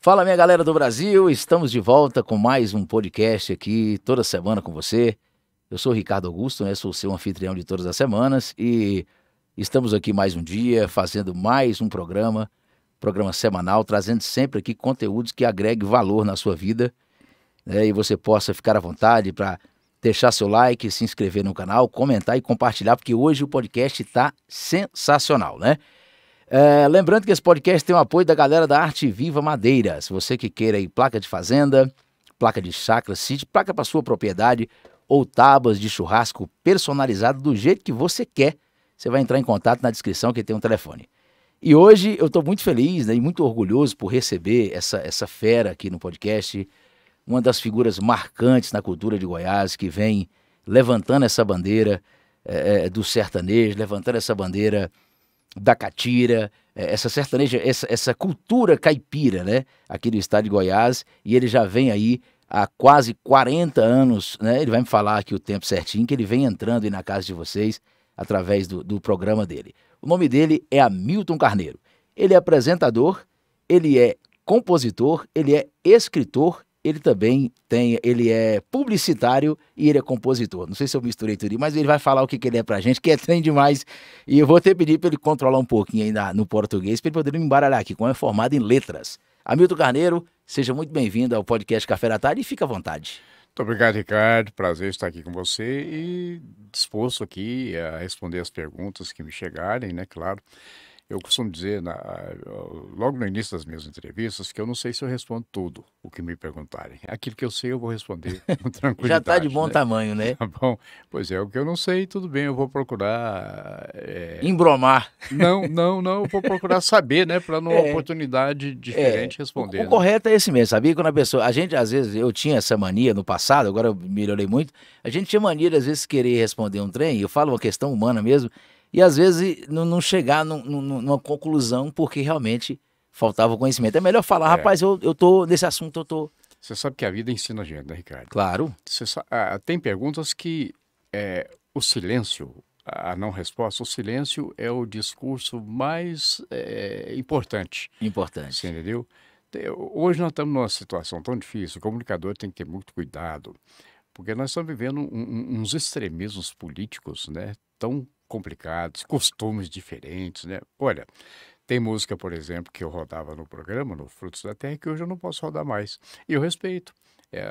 Fala, minha galera do Brasil, estamos de volta com mais um podcast aqui toda semana com você. Eu sou o Ricardo Augusto, né? Sou o seu anfitrião de todas as semanas e estamos aqui mais um dia fazendo mais um programa semanal, trazendo sempre aqui conteúdos que agreguem valor na sua vida, né? E você possa ficar à vontade para deixar seu like, se inscrever no canal, comentar e compartilhar, porque hoje o podcast está sensacional, né? Lembrando que esse podcast tem o apoio da galera da Arte Viva Madeira. Se você que queira aí placa de fazenda, placa de chácara, sítio, placa para sua propriedade ou tábuas de churrasco personalizado do jeito que você quer, você vai entrar em contato na descrição que tem um telefone. E hoje eu estou muito feliz, né, e muito orgulhoso por receber essa fera aqui no podcast, uma das figuras marcantes na cultura de Goiás, que vem levantando essa bandeira do sertanejo, levantando essa bandeira da catira, essa sertaneja, essa cultura caipira, né, aqui do estado de Goiás, e ele já vem aí há quase 40 anos, né, ele vai me falar aqui o tempo certinho, que ele vem entrando aí na casa de vocês através do programa dele. O nome dele é Hamilton Carneiro, ele é apresentador, ele é compositor, ele é escritor, ele é publicitário e ele é compositor. Não sei se eu misturei tudo, mas ele vai falar o que ele é pra gente, que é trem demais. E eu vou até pedir para ele controlar um pouquinho ainda no português, para ele poder me embaralhar aqui, como é formado em letras. Hamilton Carneiro, seja muito bem-vindo ao podcast Café da Tarde e fica à vontade. Muito obrigado, Ricardo. Prazer estar aqui com você e disposto aqui a responder as perguntas que me chegarem, né? Claro. Eu costumo dizer, logo no início das minhas entrevistas, que eu não sei se eu respondo tudo o que me perguntarem. Aquilo que eu sei, eu vou responder com tranquilidade. Já está de bom né? tamanho, né? Tá bom? Pois é, o que eu não sei, tudo bem, eu vou procurar... Embromar. Não, eu vou procurar saber, né? Para numa oportunidade diferente responder. O correto é esse mesmo, sabia? Quando a gente, às vezes, eu tinha essa mania no passado, agora eu melhorei muito, a gente tinha mania de, às vezes, querer responder um trem, eu falo uma questão humana mesmo, e às vezes não chegar numa conclusão porque realmente faltava o conhecimento. É melhor falar, rapaz, eu tô nesse assunto, eu tô... Você sabe que a vida ensina a gente, né, Ricardo? Claro. Tem perguntas que o silêncio, a não resposta, o silêncio é o discurso mais importante. Importante. Você entendeu? Hoje nós estamos numa situação tão difícil, o comunicador tem que ter muito cuidado, porque nós estamos vivendo uns extremismos políticos, né, tão complicados, costumes diferentes, né? Olha, tem música, por exemplo, que eu rodava no programa, no Frutos da Terra, que hoje eu não posso rodar mais. E eu respeito.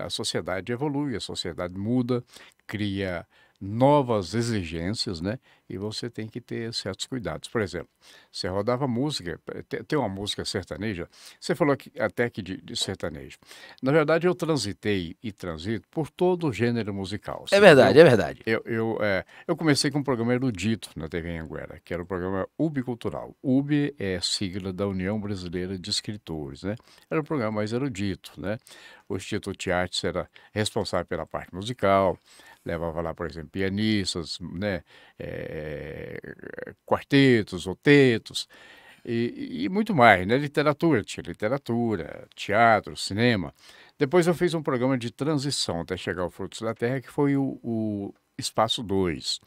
A sociedade evolui, a sociedade muda, cria novas exigências, né? E você tem que ter certos cuidados. Por exemplo, você rodava música, tem uma música sertaneja, você falou até que de sertanejo. Na verdade, eu transitei e transito por todo o gênero musical. É verdade, é verdade. Eu comecei com um programa erudito na TV Anguera, que era o programa UB Cultural. UB é sigla da União Brasileira de Escritores, né? Era um programa mais erudito, né? O Instituto de Artes era responsável pela parte musical, levava lá, por exemplo, pianistas, né? Quartetos, otetos e muito mais, né? Tinha literatura, teatro, cinema. Depois eu fiz um programa de transição até chegar ao Frutos da Terra, que foi o Espaço 2.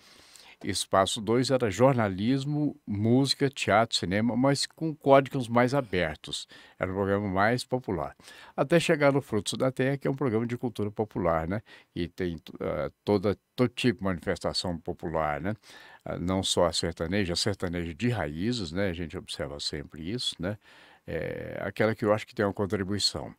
Espaço 2 era jornalismo, música, teatro, cinema, mas com códigos mais abertos. Era um programa mais popular. Até chegar no Frutos da Terra, que é um programa de cultura popular, né? E tem todo tipo de manifestação popular, né? Não só a sertaneja de raízes, né? A gente observa sempre isso, né? Aquela que eu acho que tem uma contribuição.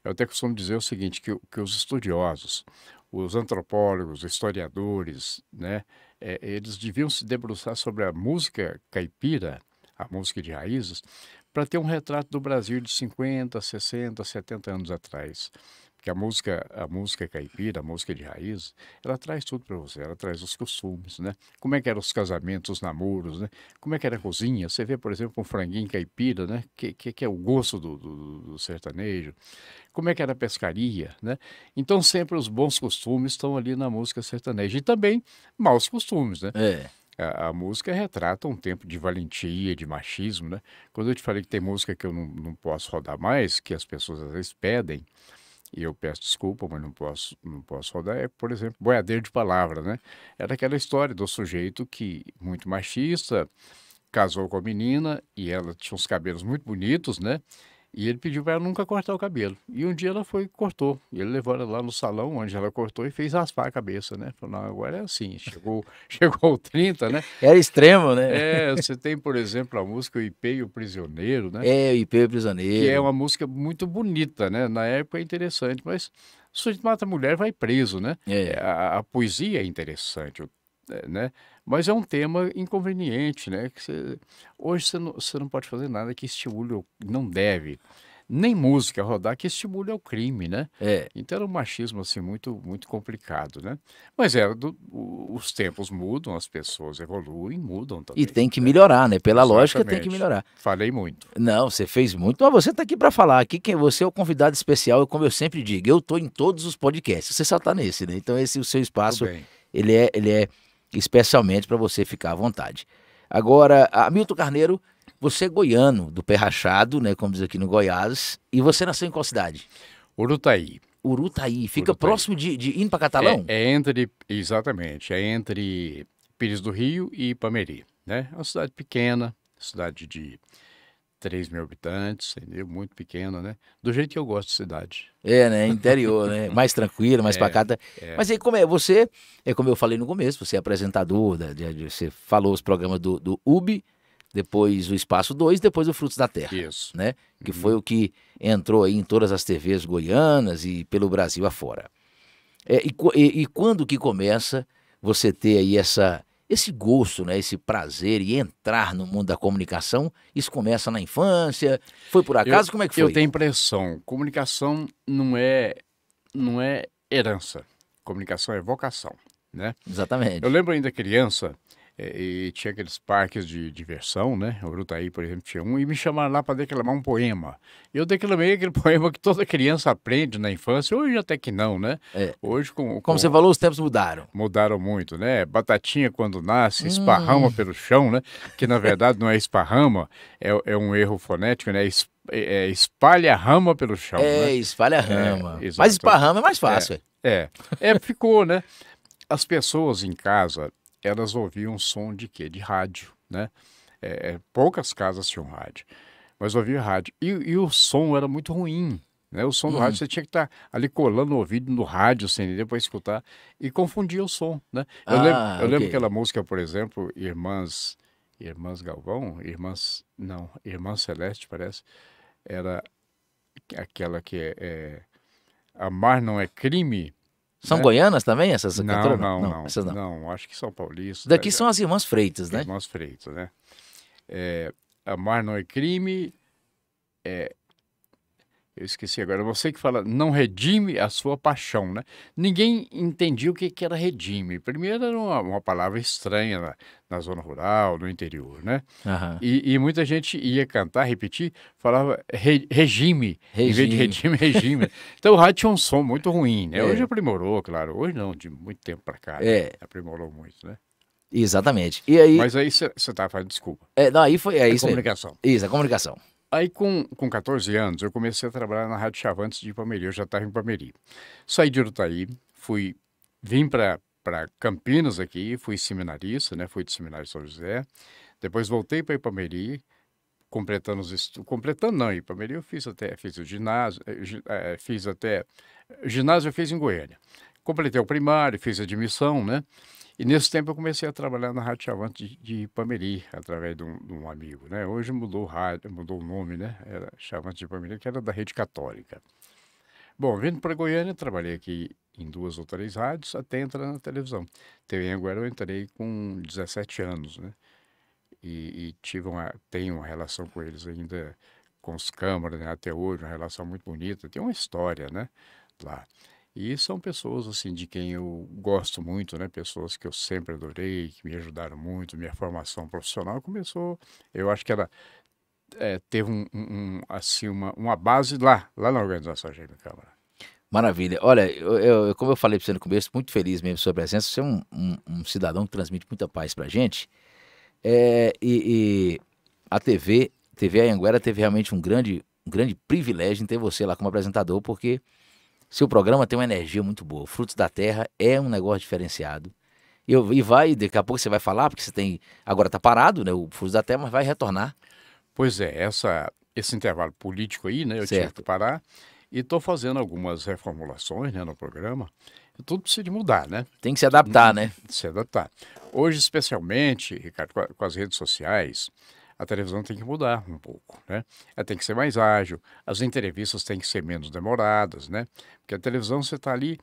Eu até costumo dizer o seguinte, que os estudiosos, os antropólogos, historiadores, né? Eles deviam se debruçar sobre a música caipira, a música de raízes, para ter um retrato do Brasil de 50, 60, 70 anos atrás. Porque a música caipira, a música de raiz, ela traz tudo para você, ela traz os costumes, né? Como é que eram os casamentos, os namoros, né? Como é que era a cozinha? Você vê, por exemplo, um franguinho caipira, né? Que é o gosto do sertanejo. Como é que era a pescaria, né? Então sempre os bons costumes estão ali na música sertaneja. E também maus costumes, né? A música retrata um tempo de valentia, de machismo, né? Quando eu te falei que tem música que eu não posso rodar mais, que as pessoas às vezes pedem, e eu peço desculpa, mas não posso rodar, por exemplo, Boiadeiro de Palavra, né? Era aquela história do sujeito que, muito machista, casou com a menina e ela tinha uns cabelos muito bonitos, né? E ele pediu para ela nunca cortar o cabelo. E um dia ela foi e cortou. E ele levou ela lá no salão, onde ela cortou, e fez raspar a cabeça, né? Falou, não, agora é assim, chegou ao 30, né? Era extremo, né? Você tem, por exemplo, a música O Ipê e o Prisioneiro, né? É, o IP Que é Prisioneiro. uma música muito bonita, né? Na época é interessante, mas o sujeito mata a mulher, vai preso, né? É. A poesia é interessante, né? Mas é um tema inconveniente, né? Hoje você não pode fazer nada que estimule, não deve, nem música rodar que estimule ao crime, né? É. Então era um machismo assim muito muito complicado, né? Mas os tempos mudam, as pessoas evoluem, mudam E também, tem que né? melhorar, né? Pela lógica, tem que Exatamente. melhorar. Falei muito. Não, você fez muito, mas você está aqui para falar. Aqui quem você é o convidado especial, como eu sempre digo, eu tô em todos os podcasts. Você só tá nesse, né? Então esse o seu Tudo espaço, bem. ele é especialmente para você ficar à vontade. Agora, Hamilton Carneiro, você é goiano, do pé rachado, né? Como diz aqui no Goiás, e você nasceu em qual cidade? Urutaí. Urutaí. Fica Urutaí. próximo de indo para Catalão? Exatamente, é entre Pires do Rio e Ipameri, né? É uma cidade pequena, cidade de 3.000 habitantes, entendeu? Muito pequena, né? Do jeito que eu gosto de cidade. É, né? Interior, né? Mais tranquilo, mais pacata. É. Mas aí, como é? Você, é como eu falei no começo, você é apresentador, você falou os programas do UB, depois o Espaço 2, depois o Frutos da Terra, Isso. né? Que foi o que entrou aí em todas as TVs goianas e pelo Brasil afora. E quando que começa você ter aí esse gosto, né? Esse prazer e entrar no mundo da comunicação? Isso começa na infância? Foi por acaso? Como é que foi? Eu tenho impressão, comunicação não é herança, comunicação é vocação, né? Exatamente. Eu lembro ainda criança, e tinha aqueles parques de diversão, né? Urutaí, por exemplo, tinha um, e me chamaram lá para declamar um poema. Eu declamei aquele poema que toda criança aprende na infância, hoje até que não, né? É. Hoje Como você falou, os tempos mudaram. mudaram muito, né? Batatinha quando nasce, esparrama pelo chão, né? Que na verdade não é esparrama, é um erro fonético, né? Espalha a rama pelo chão, né? Espalha a rama. exato. Mas esparrama é mais fácil. Ficou, né? As pessoas em casa, elas ouviam som de quê? De rádio, né? Poucas casas tinham rádio, mas ouvia rádio. E o som era muito ruim, né? O som do rádio, você tinha que estar ali colando o ouvido no rádio, sem depois escutar, e confundia o som, né? Eu lembro ok. aquela música, por exemplo, Irmãs Galvão, Irmã Celeste, parece, era aquela que Amar Não É Crime. São né? goianas também, essas Não, cantoras? não, Essas não. não, acho que São Paulistas. Daqui são as irmãs Freitas, né? Irmãos Freitas, né? Amar não é crime. Eu esqueci agora. Você que fala, não redime a sua paixão, né? Ninguém entendia o que era redime. Primeiro era uma palavra estranha na zona rural, no interior, né? Aham. E muita gente ia cantar, repetir, falava regime, em vez de redime, regime. Então o rádio tinha um som muito ruim, né? Hoje aprimorou, claro. Hoje não, de muito tempo para cá. Né? Aprimorou muito, né? Exatamente. E aí. Mas aí você tá falando, desculpa. Não, aí foi. É isso mesmo. Comunicação. Isso, a comunicação. Aí, com 14 anos, eu comecei a trabalhar na Rádio Chavantes de Ipameri. Eu já estava em Ipameri. Saí de Urutaí, vim para Campinas aqui, fui seminarista, né? Fui de seminário de São José. Depois voltei para Ipameri, completando os estudos. Completando não, em Ipameri eu fiz o ginásio, ginásio eu fiz em Goiânia. Completei o primário, fiz admissão, né? E nesse tempo eu comecei a trabalhar na Rádio Chavantes de Ipameri, através de um amigo, né? Hoje mudou o rádio, mudou o nome, né? Era Chavantes de Ipameri, que era da Rede Católica. Bom, vindo para Goiânia, trabalhei aqui em 2 ou 3 rádios, até entrar na televisão. TV Anguera eu entrei com 17 anos, né? E tenho uma relação com eles ainda, com os câmaras, né? Até hoje, uma relação muito bonita. Tem uma história, né? Lá. E são pessoas, assim, de quem eu gosto muito, né? Pessoas que eu sempre adorei, que me ajudaram muito. Minha formação profissional começou, eu acho que ela teve uma base lá na organização GM Câmara. Maravilha. Olha, como eu falei para você no começo, muito feliz mesmo com sua presença. Você é um cidadão que transmite muita paz pra gente. E a TV Anhanguera teve realmente um grande privilégio em ter você lá como apresentador, porque seu programa tem uma energia muito boa. Frutos da Terra é um negócio diferenciado. Daqui a pouco você vai falar, porque agora tá parado, né, o Frutos da Terra, mas vai retornar. Pois é, esse intervalo político aí, né? Eu tive que Certo. parar e estou fazendo algumas reformulações, né, no programa. E tudo precisa de mudar, né? Tem que se adaptar, né? Se adaptar. Hoje, especialmente, Ricardo, com as redes sociais, a televisão tem que mudar um pouco, né? Ela tem que ser mais ágil, as entrevistas têm que ser menos demoradas, né? Porque a televisão você está ali,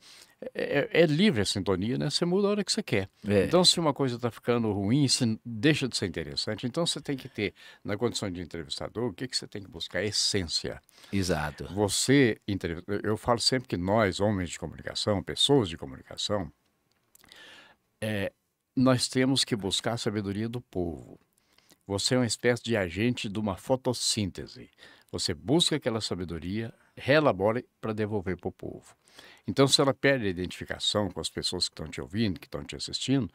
é livre a sintonia, né? Você muda a hora que você quer. É, Então, se uma coisa está ficando ruim, se deixa de ser interessante. Então, você tem que ter, na condição de entrevistador, o que que você tem que buscar? Essência. exato. Eu falo sempre que nós, homens de comunicação, pessoas de comunicação, nós temos que buscar a sabedoria do povo. Você é uma espécie de agente de uma fotossíntese. Você busca aquela sabedoria, reelabora para devolver para o povo. Então, se ela perde a identificação com as pessoas que estão te ouvindo, que estão te assistindo,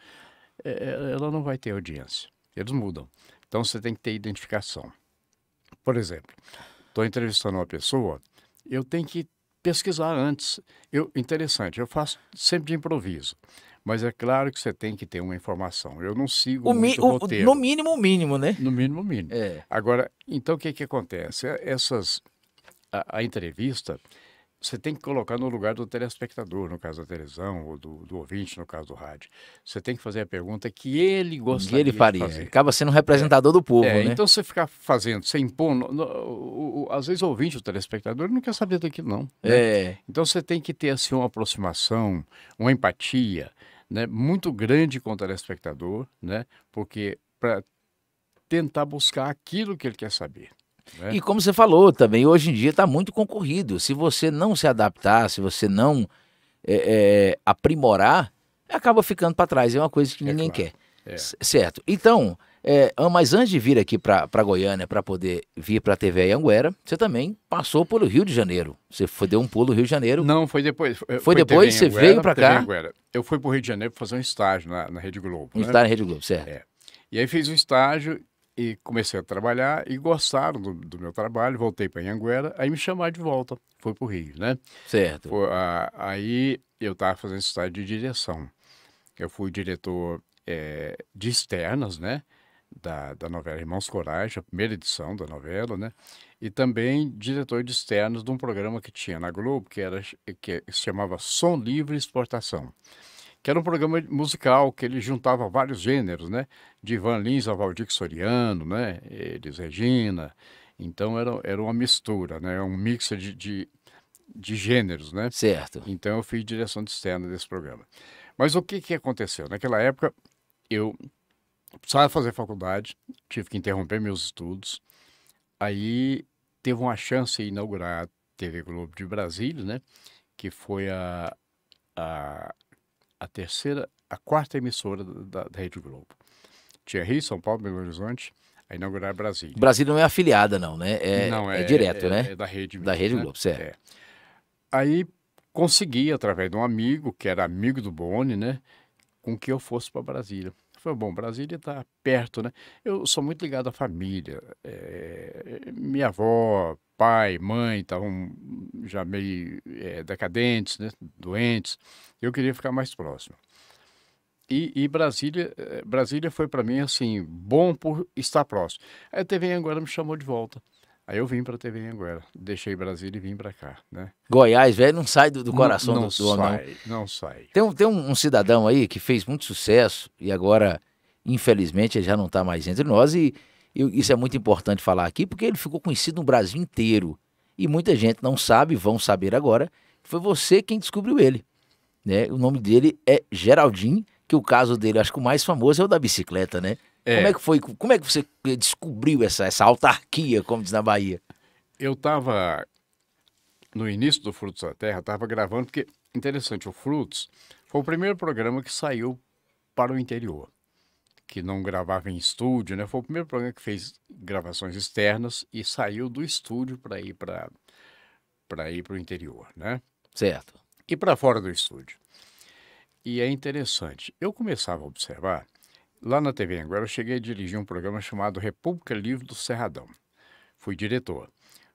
ela não vai ter audiência. Eles mudam. Então, você tem que ter identificação. Por exemplo, estou entrevistando uma pessoa, eu tenho que pesquisar antes. Interessante, eu faço sempre de improviso. Mas é claro que você tem que ter uma informação. Eu não sigo muito roteiro. No mínimo, o mínimo, né? No mínimo, o mínimo. É. Agora, então o que que acontece? A entrevista, você tem que colocar no lugar do telespectador, no caso da televisão, ou do ouvinte, no caso do rádio. Você tem que fazer a pergunta que ele Que gostaria ele de faria. fazer. Acaba sendo um representador do povo, né? Então você ficar fazendo, você impor, às vezes o ouvinte, o telespectador, ele não quer saber daquilo não, né? É, Então você tem que ter assim uma aproximação, uma empatia, né, muito grande com o telespectador, né? Porque para tentar buscar aquilo que ele quer saber, né? e como você falou também, hoje em dia está muito concorrido. Se você não se adaptar, se você não aprimorar, acaba ficando para trás. É uma coisa que É ninguém claro. quer. Certo. Então, mas antes de vir aqui para Goiânia, para poder vir para a TV Anhanguera, você também passou pelo Rio de Janeiro. Você deu um pulo no Rio de Janeiro. Não, foi depois. Foi depois? Você veio para cá? Eu fui para o Rio de Janeiro para fazer um estágio na Rede Globo, né? Está na Rede Globo, certo. E aí fiz um estágio e comecei a trabalhar e gostaram do meu trabalho, voltei para Anhanguera, aí me chamaram de volta, fui para o Rio, né? Certo. Aí eu estava fazendo estágio de direção. Eu fui diretor de externas, né? Da novela Irmãos Coragem, a primeira edição da novela, né? E também diretor de externos de um programa que tinha na Globo, que se chamava Som Livre Exportação, que era um programa musical que ele juntava vários gêneros, né? De Ivan Lins a Valdir Soriano, né? Elis Regina. Então era uma mistura, né? Um mix de gêneros, né? Certo. Então eu fiz direção de externa desse programa. Mas o que que aconteceu? Naquela época eu precisava fazer faculdade, tive que interromper meus estudos. Aí teve uma chance de inaugurar a TV Globo de Brasília, né? Que foi a quarta emissora da Rede Globo. Tinha Rio, São Paulo, Belo Horizonte, a inaugurar Brasília. Brasília não é afiliada, não, né? Não, é direto, né? É da Rede Da mesmo, Rede né? Globo, certo. Aí consegui, através de um amigo, que era amigo do Boni, né? Com que eu fosse para Brasília. Falei, bom, Brasília está perto, né? Eu sou muito ligado à família. Minha avó, pai, mãe estavam já meio decadentes, né? Doentes. Eu queria ficar mais próximo. E Brasília foi para mim, assim, bom por estar próximo. Aí a TV Anhanguera me chamou de volta. Aí eu vim para a TV Anhanguera. Deixei Brasília e vim para cá, né? Goiás, velho, não sai do coração Não do homem, sai, não sai. Tem um cidadão aí que fez muito sucesso e agora, infelizmente, ele já não está mais entre nós e isso é muito importante falar aqui porque ele ficou conhecido no Brasil inteiro e muita gente não sabe, vão saber agora, foi você quem descobriu ele, né? O nome dele é Geraldinho, que o caso dele, acho que o mais famoso é o da bicicleta, né? Como é que foi? Como é que você descobriu essa autarquia, como diz na Bahia? Eu estava no início do Frutos da Terra, estava gravando, porque, interessante, o Frutos foi o primeiro programa que saiu para o interior, que não gravava em estúdio, né? Foi o primeiro programa que fez gravações externas e saiu do estúdio para ir para o interior, né? Certo. E para fora do estúdio. E é interessante, eu começava a observar, lá na TV Anhanguera eu cheguei a dirigir um programa chamado República Livre do Cerradão. Fui diretor.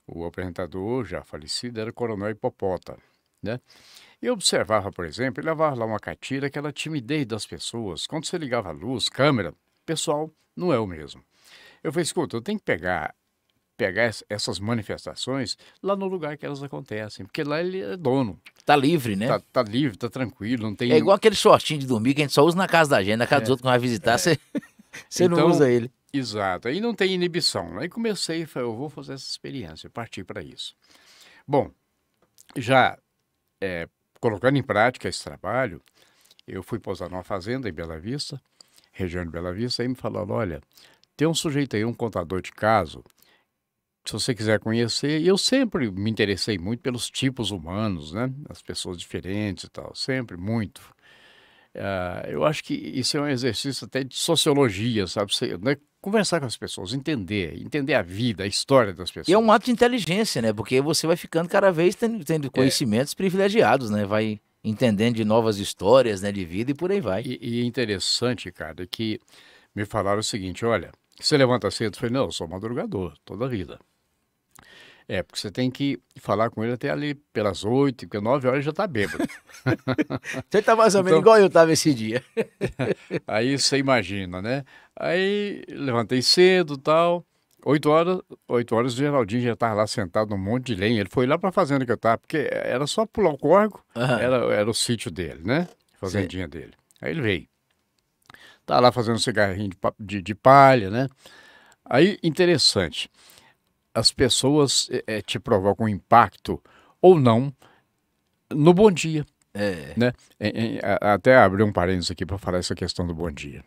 O apresentador, já falecido, era o Coronel Hipopóta, né? Eu observava, por exemplo, ele levava lá uma catira, aquela timidez das pessoas. Quando você ligava a luz, câmera, o pessoal não é o mesmo. Eu falei, escuta, eu tenho que pegar pegar essas manifestações lá no lugar que elas acontecem, porque lá ele é dono. Tá livre, né? Tá livre, tá tranquilo, não tem... É igual aquele shortinho de dormir que a gente só usa na casa da gente, na casa dos outros que vai visitar, você não Então, usa ele. exato, aí não tem inibição. Aí comecei e falei, eu vou fazer essa experiência, parti para isso. Bom, já colocando em prática esse trabalho, eu fui pousar numa fazenda em Bela Vista, região de Bela Vista, aí me falaram, olha, tem um sujeito aí, um contador de caso, se você quiser conhecer, e eu sempre me interessei muito pelos tipos humanos, né? As pessoas diferentes e tal, sempre muito. Eu acho que isso é um exercício até de sociologia, sabe? Você, né? Conversar com as pessoas, entender a vida, a história das E é pessoas. um ato de inteligência, né? Porque você vai ficando cada vez tendo conhecimentos privilegiados, né? Vai entendendo de novas histórias, né, de vida e por aí vai. E interessante, cara, é que me falaram o seguinte, olha, você levanta cedo? Eu falei, não, eu sou madrugador, toda a vida. Porque você tem que falar com ele até ali pelas 8, porque 9 horas já tá bêbado. Você tá mais ou menos igual eu tava esse dia. Aí você imagina, né? Aí levantei cedo e tal. 8 horas o Geraldinho já estava lá sentado num monte de lenha. Ele foi lá para a fazenda que eu estava, porque era só pular o córrego, era o sítio dele, né? Fazendinha dele. Aí ele veio. Tá lá fazendo um cigarrinho de palha, né? Aí, interessante, as pessoas te provocam impacto ou não no bom dia, né? Até abrir um parênteses aqui para falar essa questão do bom dia.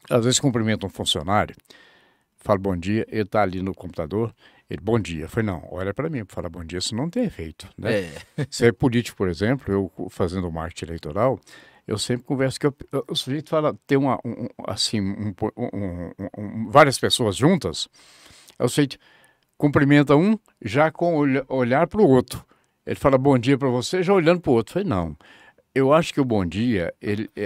Às vezes cumprimenta um funcionário, fala bom dia, ele está ali no computador, ele, bom dia. Eu falei, não, olha para mim, para falar bom dia, isso não tem efeito, né? Se é político, por exemplo, eu fazendo marketing eleitoral, eu sempre converso que o sujeito fala, tem várias pessoas juntas, é o sujeito cumprimenta um já com olhar para o outro. Ele fala bom dia para você já olhando para o outro. Eu falei, não, eu acho que o bom dia,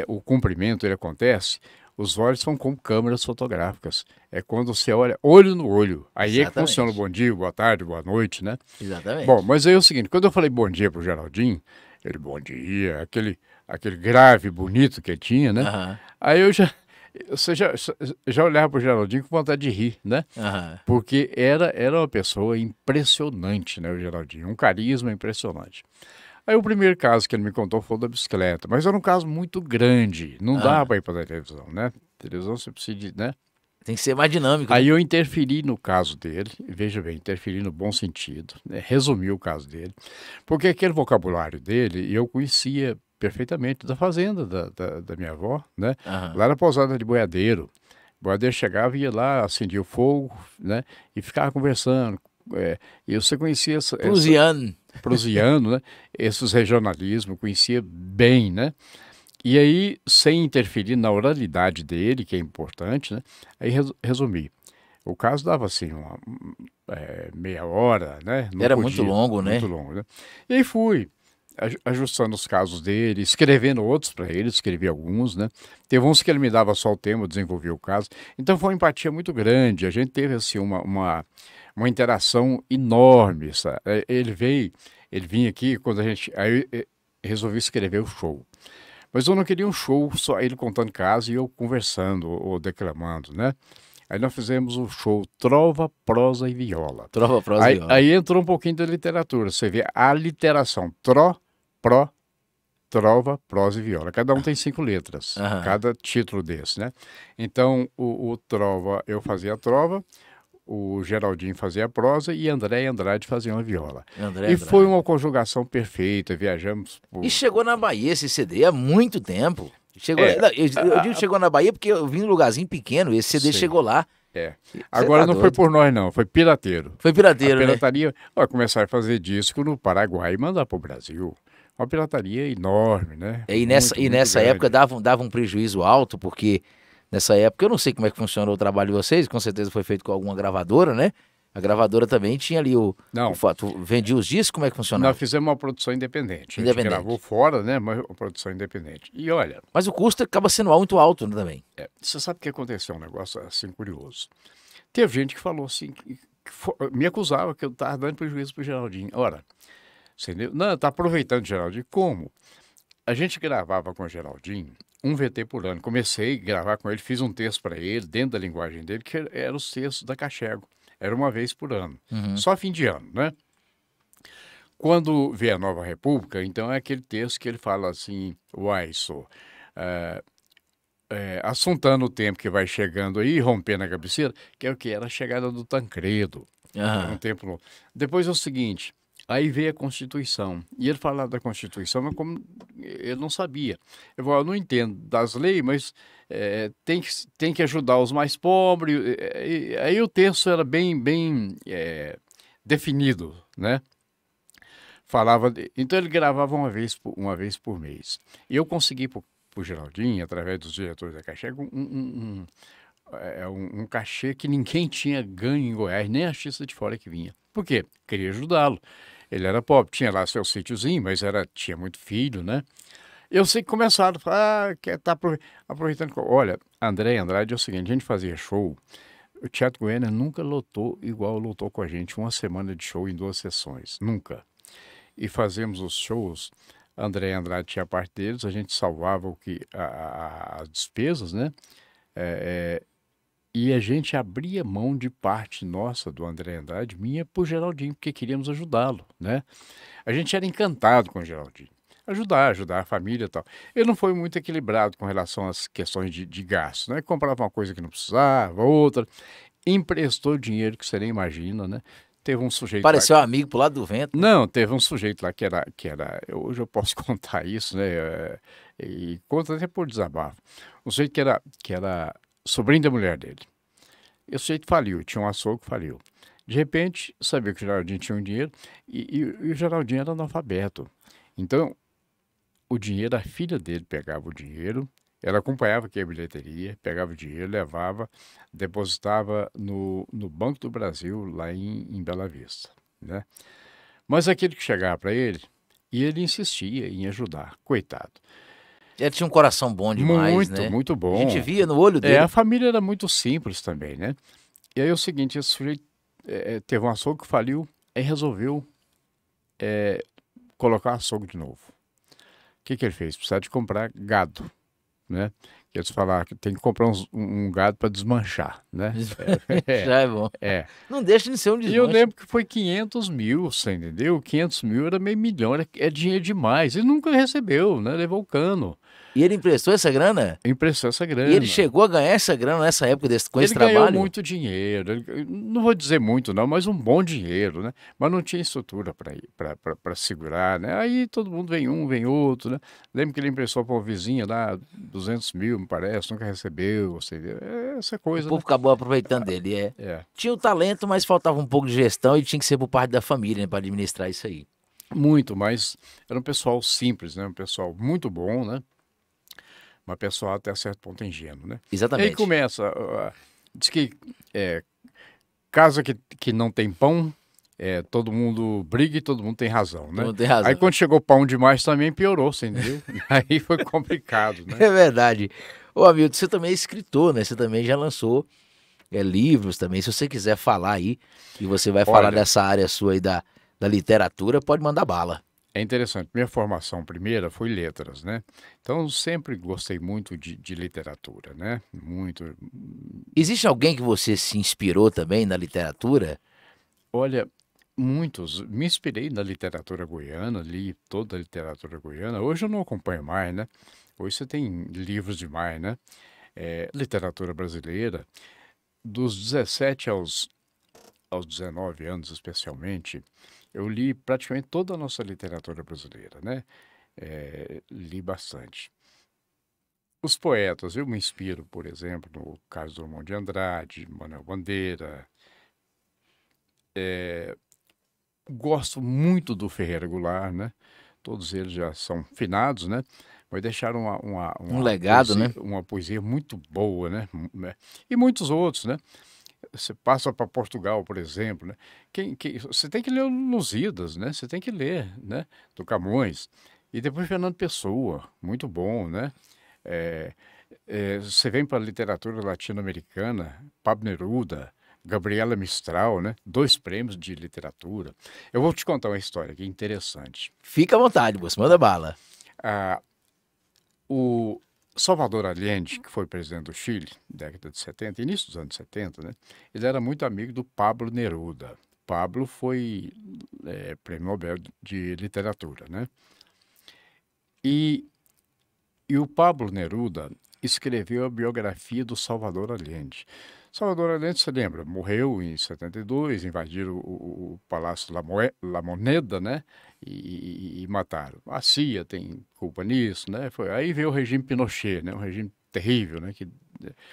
o cumprimento, ele acontece, os olhos são como câmeras fotográficas. É quando você olha olho no olho. Aí é que funciona o bom dia, boa tarde, boa noite, né? Exatamente. Bom, mas aí é o seguinte, quando eu falei bom dia pro Geraldinho, ele, bom dia, aquele grave bonito que ele tinha, né? Aí você já olhava pro Geraldinho com vontade de rir, né? Porque era uma pessoa impressionante, né, o Geraldinho, um carisma impressionante. Aí o primeiro caso que ele me contou foi o da bicicleta, mas era um caso muito grande, não dá para ir para a televisão, né? Televisão você precisa, né? Tem que ser mais dinâmico. Aí eu interferi no caso dele, veja bem, interferi no bom sentido, né? Resumi o caso dele, porque aquele vocabulário dele eu conhecia perfeitamente da fazenda da minha avó, né? Lá na pousada de boiadeiro. O boiadeiro chegava e ia lá, acendia o fogo, né? E ficava conversando. E você conhecia prusiano, né? Esses regionalismos, conhecia bem, né? E aí, sem interferir na oralidade dele, que é importante, né? Aí resumi. O caso dava assim, meia hora, né? Não era podia, muito longo, né? Muito longo, né? E aí fui ajustando os casos dele, escrevendo outros para ele, escrevi alguns, né? Teve uns que ele me dava só o tema, eu desenvolvia o caso. Então foi uma empatia muito grande. A gente teve assim uma interação enorme, sabe? Ele vinha aqui quando aí eu resolvi escrever o show. Mas eu não queria um show só ele contando caso e eu conversando ou declamando, né? Aí nós fizemos o show Trova, Prosa e Viola. Trova, Prosa e Viola. Aí entrou um pouquinho da literatura. Você vê a literação Trova, Prosa e Viola. Cada um tem 5 letras, cada título desse, né? Então, o Trova, eu fazia a Trova, o Geraldinho fazia a prosa e André e Andrade faziam a viola. Foi uma conjugação perfeita, viajamos... E chegou na Bahia esse CD há muito tempo. Eu digo chegou na Bahia porque eu vim num lugarzinho pequeno, esse CD chegou lá. Agora não foi por nós não, foi pirateiro. Foi pirateiro, a pirataria, né? Começar a fazer disco no Paraguai e mandar para o Brasil. Uma pirataria enorme, né? E nessa época dava um prejuízo alto, porque... Nessa época, eu não sei como é que funcionou o trabalho de vocês, com certeza foi feito com alguma gravadora, né? A gravadora também tinha ali o fato, vendia os discos, como é que funcionava? Nós fizemos uma produção independente. A gente gravou fora, né? Mas uma produção independente. E olha... Mas o custo acaba sendo muito alto, né, também. Você sabe o que aconteceu? Um negócio assim curioso. Teve gente que falou assim, me acusava que eu estava dando prejuízo pro Geraldinho. Ora, entendeu? Não, tá aproveitando o Geraldinho. Como? A gente gravava com o Geraldinho um VT por ano. Comecei a gravar com ele, fiz um texto para ele, dentro da linguagem dele, que era os textos da Cachego. Era uma vez por ano. Uhum. Só fim de ano, né? Quando vê a Nova República, então é aquele texto que ele fala assim, uai, sou, assuntando o tempo que vai chegando aí, rompendo a cabeceira, que é o que? Era a chegada do Tancredo. Era um Aham. tempo novo. Depois é o seguinte, aí veio a Constituição. E ele falava da Constituição, mas como ele não sabia. Eu falava, eu não entendo das leis, mas tem que ajudar os mais pobres. Aí o texto era bem definido, né? Então ele gravava uma vez por mês. E eu consegui para o Geraldinho, através dos diretores da Caixa, um cachê que ninguém tinha ganho em Goiás, nem a artista de fora que vinha. Por quê? Queria ajudá-lo. Ele era pobre, tinha lá seu sítiozinho, mas tinha muito filho, né? Eu sei que começaram a falar, quer tá aproveitando. Olha, André Andrade é o seguinte, a gente fazia show, o Teatro Goiânia nunca lotou igual lotou com a gente, uma semana de show em 2 sessões, nunca. E fazemos os shows, André Andrade tinha parte deles, a gente salvava as despesas, né? E a gente abria mão de parte nossa do André Andrade, minha, por Geraldinho, porque queríamos ajudá-lo, né? A gente era encantado com o Geraldinho. Ajudar a família e tal. Ele não foi muito equilibrado com relação às questões de gasto, né? Comprava uma coisa que não precisava, outra. Emprestou dinheiro que você nem imagina, né? Teve um sujeito lá. Pareceu amigo pro lado do vento. Não, teve um sujeito lá hoje eu posso contar isso, né? E conta até por desabafo. Um sujeito que era sobrinho da mulher dele. E o sujeito faliu, tinha um açougue que faliu. De repente, sabia que o Geraldinho tinha um dinheiro e o Geraldinho era analfabeto. Então, o dinheiro, a filha dele pegava o dinheiro, ela acompanhava aqui a bilheteria, pegava o dinheiro, levava, depositava no Banco do Brasil, lá em Bela Vista, né? Mas aquele que chegava para ele, e ele insistia em ajudar, coitado. Ele tinha um coração bom demais, Muito, né? muito A gente bom. via no olho A dele. família era muito simples também, né? E aí é o seguinte, esse sujeito teve um açougue que faliu, aí resolveu colocar açougue de novo. O que ele fez? Precisava de comprar gado, né? Eles falaram que tem que comprar um gado para desmanchar, né? Já é bom. É. Não deixa de ser um E eu desmanche. lembro que foi 500 mil, você entendeu? 500 mil era meio milhão, é dinheiro demais. Ele nunca recebeu, né? Levou o cano. E ele emprestou essa grana? Emprestou essa grana. E ele chegou a ganhar essa grana nessa época com esse Ele ganhou trabalho? muito dinheiro, não vou dizer muito não, mas um bom dinheiro, né? Mas não tinha estrutura para segurar, né? Aí todo mundo vem outro, né? Lembro que ele emprestou para uma vizinha lá, 200 mil, me parece, nunca recebeu, ou seja, essa O coisa, né? povo acabou aproveitando dele, é. É, Tinha o talento, mas faltava um pouco de gestão e tinha que ser por parte da família, né, para administrar isso aí. muito, mas era um pessoal simples, né? Um pessoal muito bom, né? Mas pessoal até certo ponto ingênuo, né? E aí Exatamente. começa, diz que casa que não tem pão, todo mundo briga e todo mundo tem razão, né? Não tem razão. Aí quando chegou pão demais também piorou, você entendeu? Aí foi complicado, né? É verdade. Ô, Hamilton, você também é escritor, né? Você também já lançou livros também. Se você quiser falar aí, e você vai falar Olha, dessa área sua aí da literatura, pode mandar bala. é interessante. Minha formação primeira foi letras, né? Então eu sempre gostei muito de literatura, né? Muito. Existe alguém que você se inspirou também na literatura? Olha, muitos. Me inspirei na literatura goiana, li toda a literatura goiana. Hoje eu não acompanho mais, né? Hoje você tem livros demais, né? Literatura brasileira. Dos 17 aos 19 anos, especialmente, eu li praticamente toda a nossa literatura brasileira, né? Li bastante. Os poetas, eu me inspiro, por exemplo, no Carlos Drummond de Andrade, Manuel Bandeira. Gosto muito do Ferreira Goulart, né? Todos eles já são finados, né? Mas deixaram Um legado, né? uma poesia muito boa, né? E muitos outros, né? Você passa para Portugal, por exemplo, né? Você tem que ler o Lusíadas, né? Você tem que ler, né? Do Camões. E depois Fernando Pessoa, muito bom, né? Você vem para a literatura latino-americana, Pablo Neruda, Gabriela Mistral, né? 2 prêmios de literatura. Eu vou te contar uma história aqui interessante. Fica à vontade, moço, manda bala. Ah, o Salvador Allende, que foi presidente do Chile, década de 70, início dos anos 70, né? Ele era muito amigo do Pablo Neruda. Pablo foi prêmio Nobel de Literatura, né? E o Pablo Neruda escreveu a biografia do Salvador Allende. Salvador Allende, você lembra, morreu em 72, invadiram o Palácio La Moneda, né? E mataram. A CIA tem culpa nisso, né? Aí veio o regime Pinochet, né? Um regime terrível, né?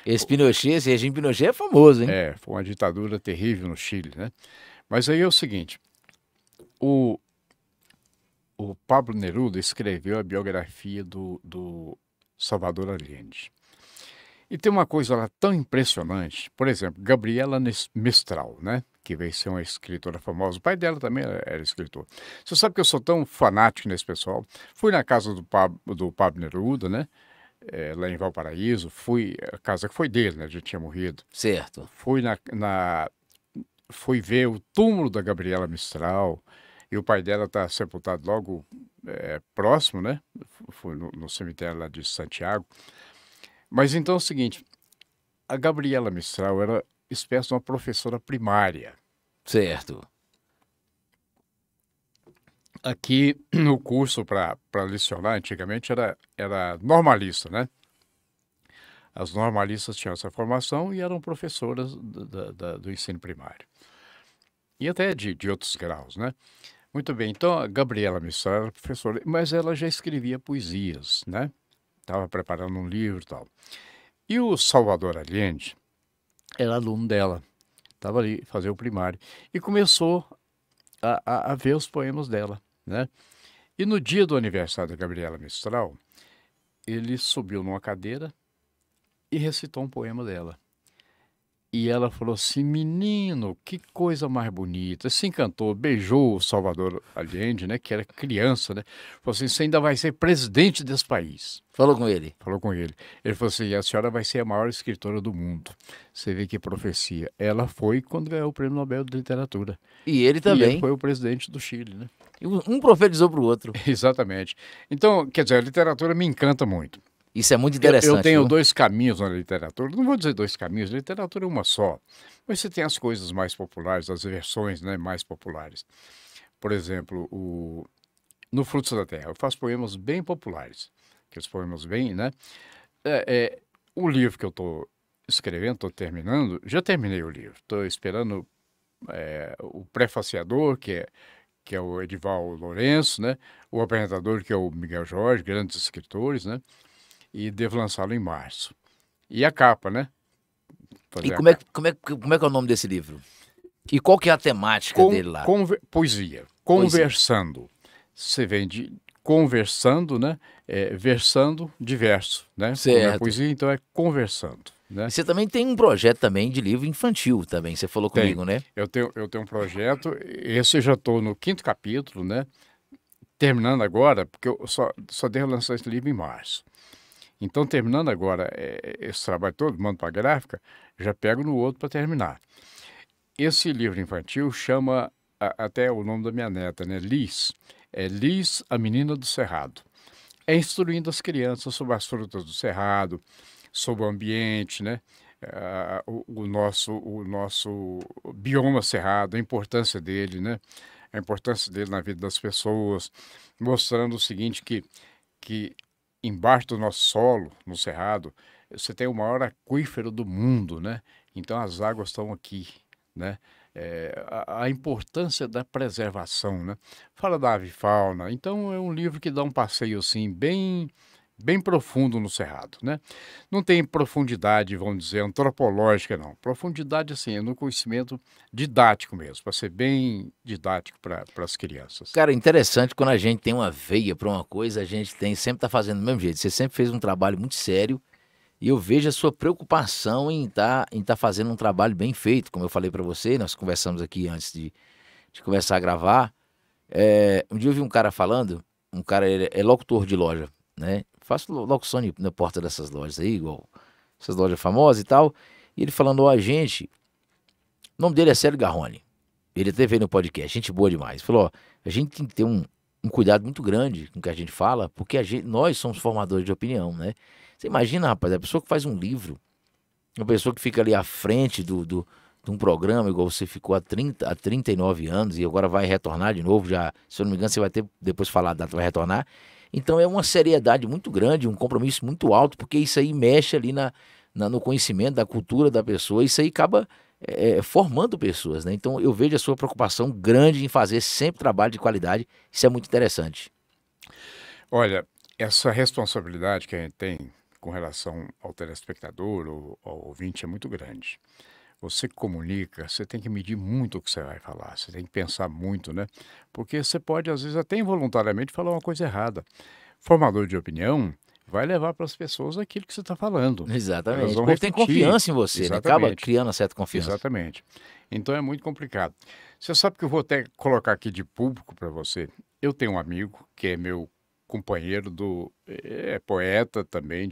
Esse regime Pinochet é famoso, hein? Foi uma ditadura terrível no Chile, né? Mas aí é o seguinte, o Pablo Neruda escreveu a biografia do Salvador Allende. E tem uma coisa lá tão impressionante, por exemplo, Gabriela Mistral, né? Que veio ser uma escritora famosa. O pai dela também era escritor. Você sabe que eu sou tão fanático nesse pessoal. Fui na casa do Pablo Neruda, né? Lá em Valparaíso. A casa que foi dele, né? Já tinha morrido. Certo. Fui ver o túmulo da Gabriela Mistral. E o pai dela está sepultado logo próximo, né? Foi no cemitério lá de Santiago. Mas então é o seguinte, a Gabriela Mistral era espécie de uma professora primária. Certo. Aqui no curso para lecionar, antigamente era normalista, né? As normalistas tinham essa formação e eram professoras do ensino primário. E até de outros graus, né? Muito bem, então a Gabriela Mistral era professora, mas ela já escrevia poesias, né? Estava preparando um livro e tal. E o Salvador Allende era aluno dela, estava ali fazer o primário. E começou a ver os poemas dela, né? E no dia do aniversário da Gabriela Mistral, ele subiu numa cadeira e recitou um poema dela. E ela falou assim, menino, que coisa mais bonita. Se encantou, beijou o Salvador Allende, né, que era criança, né? Falou assim, você ainda vai ser presidente desse país. Falou com ele? Falou com ele. Ele falou assim, a senhora vai ser a maior escritora do mundo. Você vê que profecia. Ela foi quando ganhou o Prêmio Nobel de Literatura. E ele também. E ele foi o presidente do Chile, né? Um profetizou para o outro. Exatamente. Então, quer dizer, a literatura me encanta muito. Isso é muito interessante. Eu tenho dois caminhos na literatura. Não vou dizer dois caminhos, literatura é uma só. Mas você tem as coisas mais populares, as versões, né, mais populares. Por exemplo, no Frutos da Terra, eu faço poemas bem populares. Aqueles poemas bem, né? O livro que eu estou escrevendo, estou terminando, já terminei o livro. Estou esperando o prefaciador, que é o Edival Lourenço, né? O apresentador, que é o Miguel Jorge, grandes escritores, né? E devo lançá-lo em março. E a capa, né? E como é que é o nome desse livro? E qual que é a temática dele lá? Poesia. Conversando. Você vem de conversando, né? Versando de verso, né? Certo. Como é poesia, então é conversando. Né? E você também tem um projeto também de livro infantil também, você falou comigo, né? Eu tenho um projeto, esse eu já estou no 5º capítulo, né? Terminando agora, porque eu só devo lançar esse livro em março. Então, terminando agora esse trabalho todo, mando para a gráfica, já pego no outro para terminar. Esse livro infantil chama, até o nome da minha neta, né? Liz. É Liz, a Menina do Cerrado. É instruindo as crianças sobre as frutas do cerrado, sobre o ambiente, né? O nosso bioma cerrado, a importância dele, né? A importância dele na vida das pessoas, mostrando o seguinte, que embaixo do nosso solo, no cerrado, você tem o maior aquífero do mundo, né? Então as águas estão aqui, né? A importância da preservação, né? Fala da avifauna. Então é um livro que dá um passeio assim bem profundo no cerrado, né? Não tem profundidade, vamos dizer, antropológica, não. Profundidade, assim, é no conhecimento didático mesmo, para ser bem didático para as crianças. Cara, interessante, quando a gente tem uma veia para uma coisa, a gente sempre tá fazendo do mesmo jeito. Você sempre fez um trabalho muito sério e eu vejo a sua preocupação em tá fazendo um trabalho bem feito. Como eu falei para você, nós conversamos aqui antes de começar a gravar. Um dia eu vi um cara falando, ele é locutor de loja, né? Faço locução na porta dessas lojas aí, igual essas lojas famosas e tal. E ele falando, ó, gente, o nome dele é Célio Garrone. Ele até veio no podcast, gente boa demais. Falou, ó, a gente tem que ter um cuidado muito grande com o que a gente fala, porque nós somos formadores de opinião, né? Você imagina, rapaz, a pessoa que faz um livro, uma pessoa que fica ali à frente de um programa, igual você ficou há 39 anos e agora vai retornar de novo, já, se eu não me engano, você vai ter, depois de falar a data, vai retornar. Então é uma seriedade muito grande, um compromisso muito alto, porque isso aí mexe ali no conhecimento da cultura da pessoa, isso aí acaba formando pessoas, né? Então eu vejo a sua preocupação grande em fazer sempre trabalho de qualidade, isso é muito interessante. Olha, essa responsabilidade que a gente tem com relação ao telespectador ou ao ouvinte é muito grande. Você que comunica, você tem que medir muito o que você vai falar, você tem que pensar muito, né? Porque você pode, às vezes, até involuntariamente falar uma coisa errada. Formador de opinião vai levar para as pessoas aquilo que você está falando. Elas Exatamente. O vão povo tem repetir. confiança em você, né? Acaba Exatamente, criando uma certa confiança. exatamente. Então é muito complicado. Você sabe que eu vou até colocar aqui de público para você. Eu tenho um amigo que é meu companheiro é poeta também,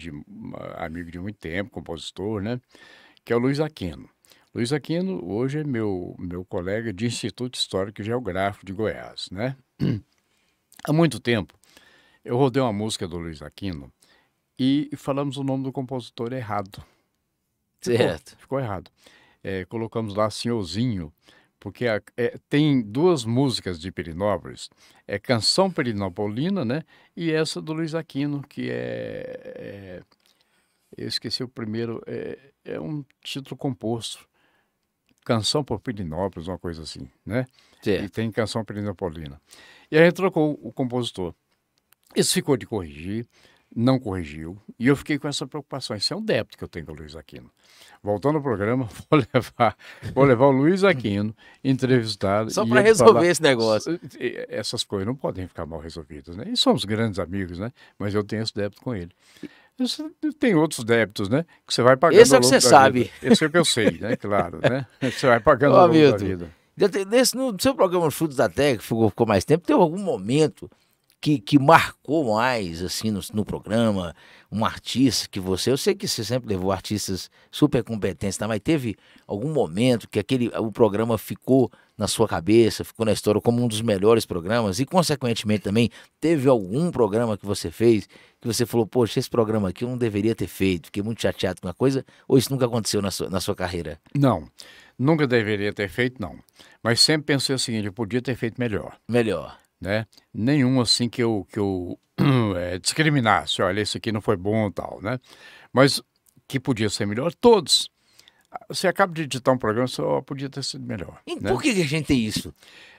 amigo de muito tempo, compositor, né? Que é o Luiz Aquino. Luiz Aquino hoje é meu colega de Instituto Histórico e Geográfico de Goiás, né? Há muito tempo eu rodei uma música do Luiz Aquino e falamos o nome do compositor errado. Certo. Ficou errado. Colocamos lá Senhorzinho, porque tem duas músicas de Pirenópolis, Canção Perinopolina, né? E essa do Luiz Aquino, que eu esqueci o primeiro, é um título composto. Canção por Pirinópolis, uma coisa assim, né? E Certo. tem Canção Perinopolina. E a gente trocou o compositor. Isso ficou de corrigir, não corrigiu, e eu fiquei com essa preocupação. Isso é um débito que eu tenho com o Luiz Aquino. Voltando ao programa, vou levar o Luiz Aquino entrevistado. Só e para ele resolver falar, esse negócio. essas coisas não podem ficar mal resolvidas, né? E somos grandes amigos, né? Mas eu tenho esse débito com ele. Tem outros débitos, né? Que você vai pagando Esse é ao o que longo você da sabe. vida. Esse é o que eu sei, né? Claro, né? Você vai Ô, pagando ao longo da Hamilton, vida. no seu programa Chutes da Terra, que ficou mais tempo, teve algum momento que marcou mais, assim, no programa, um artista que eu sei que você sempre levou artistas super competentes, tá? Mas teve algum momento que o programa ficou na sua cabeça, ficou na história como um dos melhores programas e, consequentemente, também teve algum programa que você fez que você falou, poxa, esse programa aqui eu não deveria ter feito, fiquei muito chateado com a coisa, ou isso nunca aconteceu na sua carreira? Não, nunca deveria ter feito, não. Mas sempre pensei o seguinte, eu podia ter feito melhor, Melhor. né? Nenhum assim que eu discriminasse, olha, esse aqui não foi bom tal, né? Mas que podia ser melhor, todos. Você acaba de editar um programa, só podia ter sido melhor, E né? por que a gente tem isso?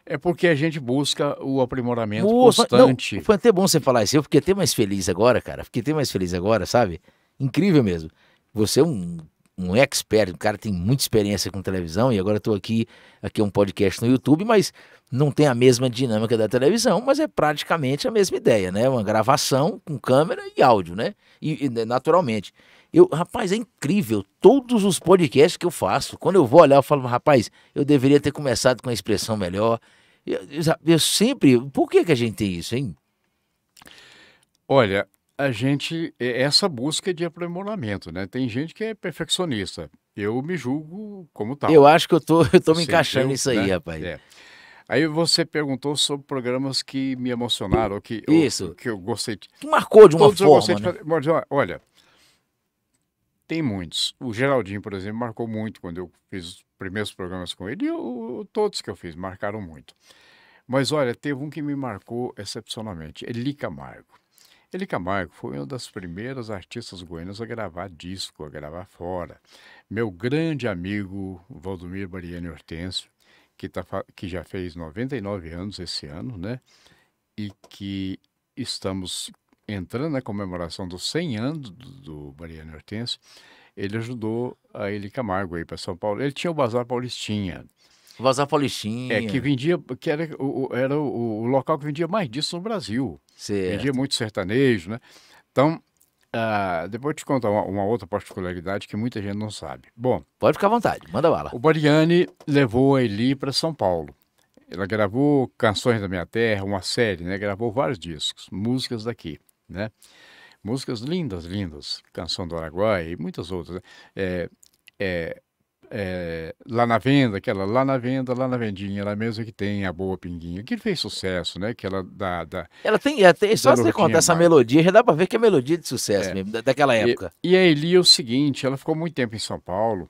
É porque a gente busca o aprimoramento Moço, não, constante. foi até bom você falar isso. Eu fiquei até mais feliz agora, cara. Fiquei até mais feliz agora, sabe? Incrível mesmo. Você é um expert, um cara que tem muita experiência com televisão, e agora eu tô aqui é um podcast no YouTube, mas não tem a mesma dinâmica da televisão, mas é praticamente a mesma ideia, né? Uma gravação com câmera e áudio, né? Naturalmente. Rapaz, é incrível. Todos os podcasts que eu faço, quando eu vou olhar, eu falo, rapaz, eu deveria ter começado com a expressão melhor. Eu sempre. Por que a gente tem isso, hein? Olha, essa busca de aprimoramento, né? Tem gente que é perfeccionista. Eu me julgo como Eu tal. acho que eu tô me Você encaixando viu, nisso aí, né? rapaz. Aí você perguntou sobre programas que me emocionaram, Isso. que eu gostei. Que marcou de uma Todos eu gostei forma, de né? fazer. Mas, olha, tem muitos. O Geraldinho, por exemplo, marcou muito quando eu fiz os primeiros programas com ele. E todos que eu fiz marcaram muito. Mas olha, teve um que me marcou excepcionalmente, Eli Camargo. Eli Camargo foi uma das primeiras artistas goianas a gravar disco, a gravar fora. Meu grande amigo Valdomiro Bariani Hortêncio, que já fez 99 anos esse ano, né? E que estamos entrando na comemoração dos 100 anos do Bariani Hortêncio. Ele ajudou a Eli Camargo aí para São Paulo. Ele tinha o Bazar Paulistinha, Vazar que Paulistinha. vendia, que era o local que vendia mais disso no Brasil. Vendia Certo. muito sertanejo, né? Então, depois eu te contar uma outra particularidade que muita gente não sabe. Bom, Pode ficar à vontade, manda bala. o Bariani levou a Eli para São Paulo. Ela gravou Canções da Minha Terra, uma série, né? Gravou vários discos, músicas daqui, né? Músicas lindas, lindas. Canção do Araguaia e muitas outras, né? Lá na Venda, aquela Lá na Venda, lá na Vendinha, ela mesma que tem a Boa Pinguinha, que fez sucesso, né? Aquela Ela tem, até, da só você contar Nortinha essa Marques. melodia, já dá pra ver que é melodia de sucesso É. mesmo, daquela E, época. e a Eli é o seguinte, ela ficou muito tempo em São Paulo,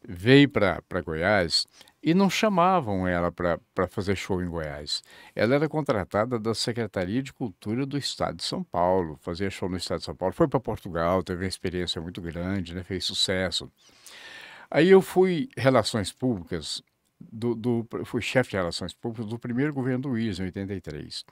veio para Goiás e não chamavam ela para fazer show em Goiás. Ela era contratada da Secretaria de Cultura do Estado de São Paulo, fazia show no Estado de São Paulo, foi para Portugal, teve uma experiência muito grande, né? Fez sucesso. Aí eu fui relações públicas fui chefe de relações públicas do primeiro governo do Wilson, em 83.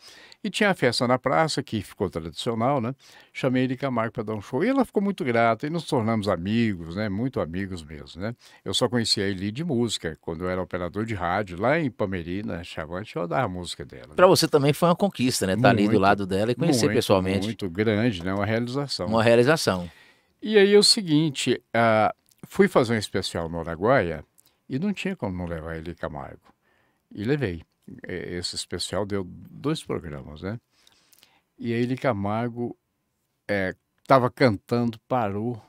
E tinha a festa na praça, que ficou tradicional, né? Chamei ele Camargo para dar um show. E ela ficou muito grata, e nos tornamos amigos, né? Muito amigos mesmo, né? Eu só conhecia ele de música, quando eu era operador de rádio, lá em Pameri, na Chavante, eu dava a música dela, né? Pra você também foi uma conquista, né? Tá ali do Muito, lado dela e conhecer muito, pessoalmente. muito grande, né? Uma realização. Uma realização. E aí é o seguinte, fui fazer um especial no Araguaia e não tinha como não levar ele Camargo. E levei. Esse especial deu 2 programas, né? E aí ele Camargo estava cantando, parou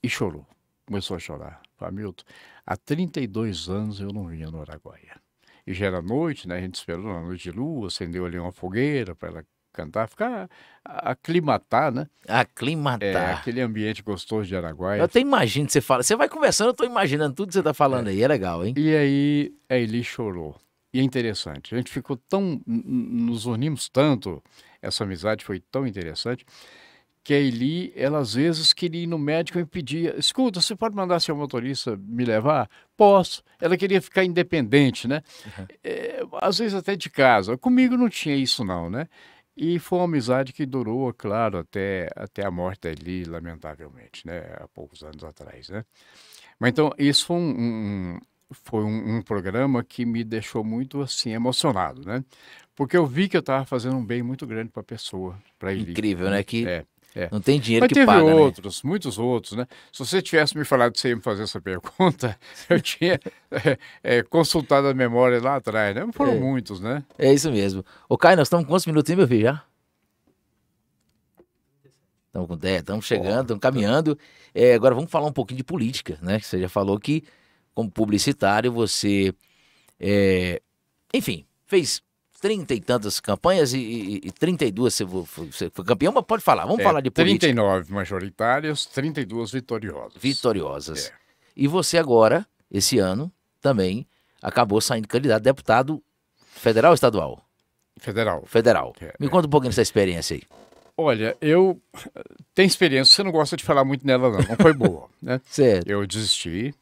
e chorou. Começou a chorar. Falei, Milton, há 32 anos eu não vinha no Araguaia. E já era noite, né? A gente esperou na noite de lua, acendeu ali uma fogueira para ela cantar, ficar, aclimatar, né? Aclimatar. Aquele ambiente gostoso de Eu Araguaia. até imagino que você fala. Você vai conversando, eu tô imaginando tudo que você tá falando É, aí. É legal, hein? E aí a Eli chorou. E é interessante, a gente ficou tão, nos unimos tanto, essa amizade foi tão interessante, que a Eli, ela às vezes queria ir no médico e me pedia, escuta, você pode mandar seu motorista me levar? Posso. Ela queria ficar independente, né? Às vezes até de casa. Comigo não tinha isso não, né? E foi uma amizade que durou, claro, até a morte da Eli, lamentavelmente, né? Há poucos anos atrás, né? Mas então, isso foi um programa que me deixou muito assim emocionado, né? Porque eu vi que eu estava fazendo um bem muito grande para a pessoa, para ele, Incrível, né? né? Que É. não tem dinheiro Mas que teve paga, né? outros, muitos outros, né? Se você tivesse me falado que você ia me fazer essa pergunta, eu tinha consultado a memória lá atrás, né? Foram É, muitos, né? é isso mesmo. Ô, Caio, nós estamos com quantos minutinhos, meu filho, já? Estamos com 10, estamos chegando, Ó, estamos caminhando. Agora vamos falar um pouquinho de política, né? Você já falou que, como publicitário, você, é, enfim, fez 30 e tantas campanhas e 32 você foi campeão, mas pode falar, vamos falar de política 39 majoritárias, 32 vitoriosas. vitoriosas. É, E você agora, esse ano, também acabou saindo candidato a deputado federal ou estadual? federal. Federal. É, Me é. conta um pouquinho dessa experiência aí. Olha, eu tenho experiência, você não gosta de falar muito nela, não foi boa, né? Certo. Eu desisti,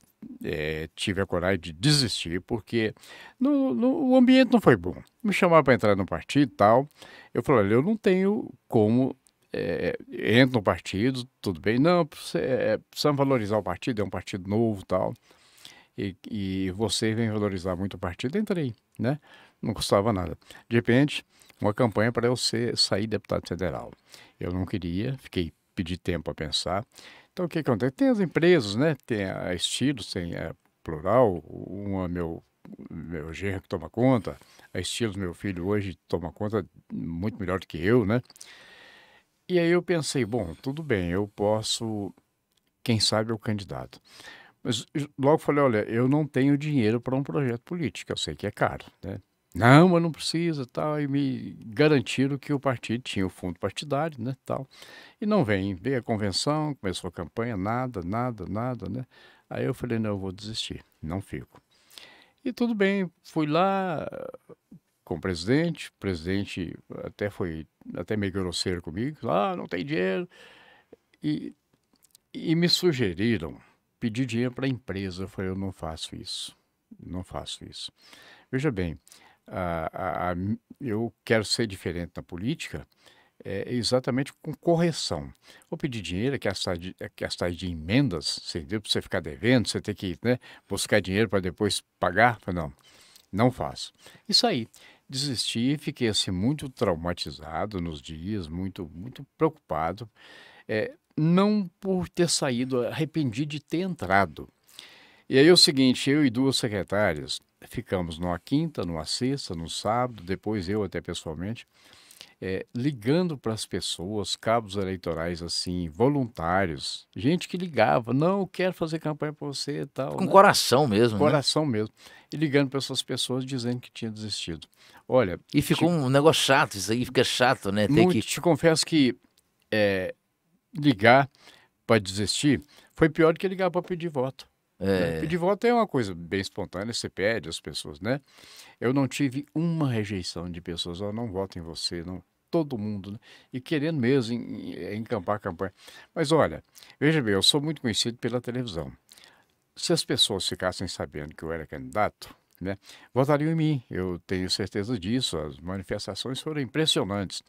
tive a coragem de desistir, porque o ambiente não foi bom. Me chamaram para entrar no partido e tal. Eu falei, olha, eu não tenho como. Entro no partido, tudo bem. Não, precisamos valorizar o partido, é um partido novo e tal. E você vem valorizar muito o partido, entrei, né? Não custava nada. De repente, uma campanha para eu sair deputado federal. Eu não queria, pedi tempo para pensar. Então, o que acontece? Tem as empresas, né? Tem a Estilos, tem a Plural, meu genro que toma conta, a Estilos, meu filho, hoje toma conta muito melhor do que eu, né? E aí eu pensei, bom, tudo bem, eu posso, quem sabe, o candidato. Mas logo falei, olha, eu não tenho dinheiro para um projeto político, eu sei que é caro, né? Não, mas não precisa, tal, e me garantiram que o partido tinha o fundo partidário, né, tal. E não veio a convenção, começou a campanha, nada, nada, nada, né? Aí eu falei, não, eu vou desistir, não fico. E tudo bem, fui lá com o presidente até meio grosseiro comigo, não tem dinheiro, e, e me sugeriram pedir dinheiro para a empresa. Eu falei, eu não faço isso, não faço isso. Veja bem, eu quero ser diferente na política, exatamente com correção. Vou pedir dinheiro, que as tais de emendas, entendeu? Para você ficar devendo, você ter que, né, buscar dinheiro para depois pagar. Eu falei, não, não faço. Isso aí. Desisti, fiquei assim muito traumatizado nos dias, muito, muito preocupado. Não por ter saído, arrependi de ter entrado. E aí é o seguinte, eu e 2 secretárias ficamos numa quinta, numa sexta, no sábado, depois eu até pessoalmente, ligando para as pessoas, cabos eleitorais assim, voluntários, gente que ligava, não, eu quero fazer campanha para você e tal, Com né? coração mesmo, né? Coração mesmo. E ligando para essas pessoas dizendo que tinha desistido. Olha, E ficou um negócio chato, isso aí fica chato, né? Ter que. te confesso que ligar para desistir foi pior do que ligar para pedir voto. Né? É, Pedir voto é uma coisa bem espontânea, você pede às pessoas, né? Eu não tive uma rejeição de pessoas, eu não voto em você, não. Todo mundo, né? E querendo mesmo encampar a campanha. Mas olha, veja bem, eu sou muito conhecido pela televisão. Se as pessoas ficassem sabendo que eu era candidato, né, votariam em mim. Eu tenho certeza disso. As manifestações foram impressionantes.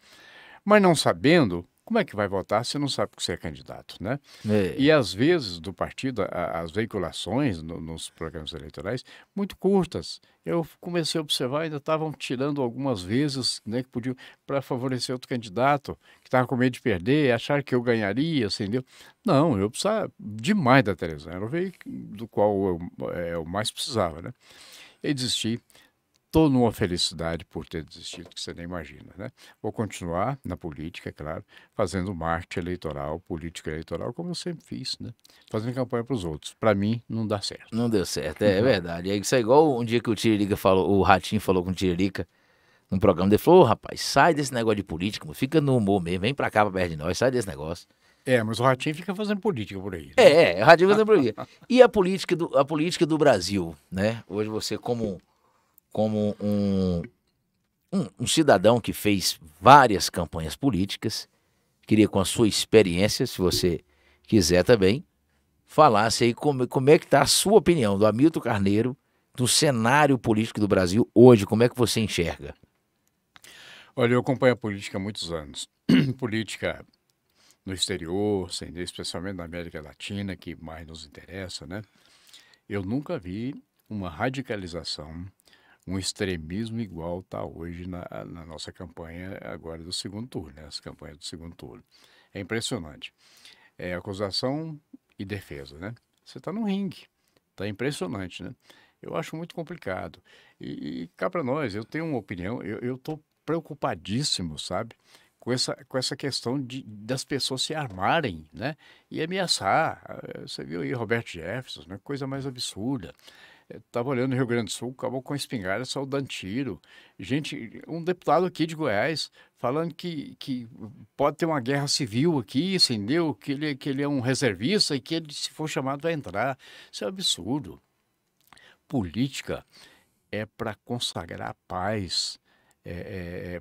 Mas não sabendo, como é que vai votar se não sabe que você é candidato, né? é. E às vezes do partido, as veiculações nos programas eleitorais, muito curtas. Eu comecei a observar, ainda estavam tirando algumas vezes, né, que podiam, para favorecer outro candidato, que estava com medo de perder, achar que eu ganharia, assim, entendeu? Não, eu precisava demais da televisão, era o veículo do qual eu mais precisava, né? E desisti. Estou numa felicidade por ter desistido, que você nem imagina, né? Vou continuar na política, é claro, fazendo marketing eleitoral, política eleitoral, como eu sempre fiz, né? Fazendo campanha para os outros. Para mim, não dá certo. Não deu certo, é Não. verdade. Isso é igual um dia que o Tiririca falou, o Ratinho falou com o Tiririca num programa, ele falou: "Ô, rapaz, sai desse negócio de política, mano, fica no humor mesmo, vem pra cá pra perto de nós, sai desse negócio." Mas o Ratinho fica fazendo política por aí, né? O Ratinho fazendo política. E a política do Brasil, né? Hoje você como um cidadão que fez várias campanhas políticas, queria com a sua experiência, se você quiser também, falasse aí como é que está a sua opinião do Hamilton Carneiro, do cenário político do Brasil hoje, como é que você enxerga? Olha, eu acompanho a política há muitos anos. Política no exterior, especialmente na América Latina, que mais nos interessa, né? Eu nunca vi uma radicalização, um extremismo igual está hoje na nossa campanha agora do segundo turno, né? As campanhas do segundo turno. É impressionante. É acusação e defesa, né? Você está no ringue. Tá impressionante, né? Eu acho muito complicado. E cá para nós, eu tenho uma opinião, eu estou preocupadíssimo, sabe? Com essa questão das pessoas se armarem, né? E ameaçar. Você viu aí Roberto Jefferson, né? Coisa mais absurda. Estava olhando no Rio Grande do Sul, acabou com a espingarda, saiu dando tiro. Gente, um deputado aqui de Goiás falando que pode ter uma guerra civil aqui, entendeu? Que ele é um reservista e que ele, se for chamado, vai entrar. Isso é um absurdo. Política é para consagrar a paz,